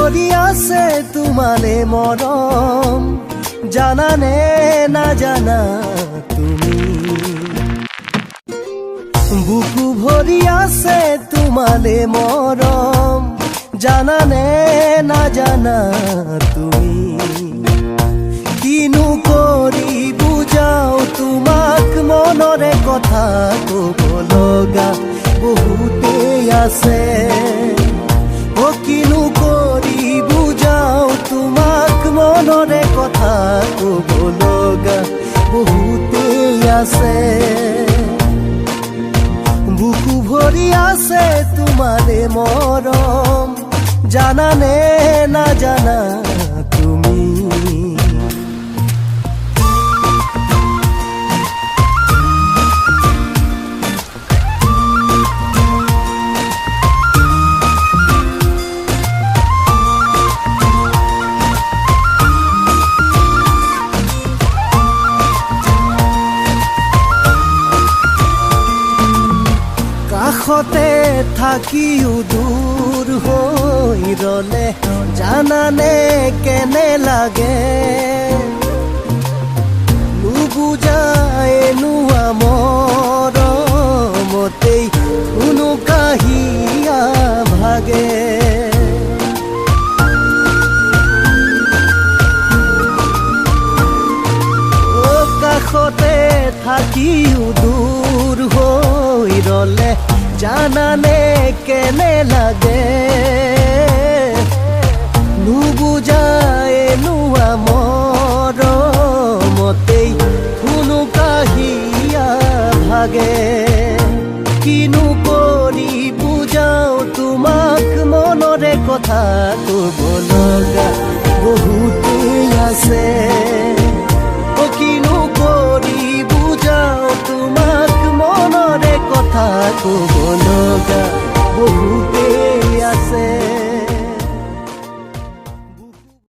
ভৰি আছে তোমালে মৰম, জানানে নাজানা তুমি। বুকু ভৰি আছে তোমালে মৰম, জানানে নাজানা তুমি। কিনো কৰি বুজাও তোমাক, মনৰে কথা ক'ব লগা বহুতেই আছে। কিনো কৰি বুজাও তোমাক, মনৰে কথা ক'ব লগা বহুতেই আছে। বুকু ভৰি আছে তোমালে মৰম, জানানে নাজানা তুমি। কাষতে থাকিও দূৰ হৈ ৰলে, জানানে কেনে লাগে। নুবুজাই নোৱা মৰমতেই কোনো কাহিয়া ভাগে। কাষতে থাকিও দূৰ হৈ ৰলে, জানানে কেনে লাগে। নুবুজাই নোৱা মৰমতেই কোনো কাহিয়া ভাগে। কিনো কৰি বুজাও তোমাক, মনৰে কথা ক'ব লগা বহুতেই আছে।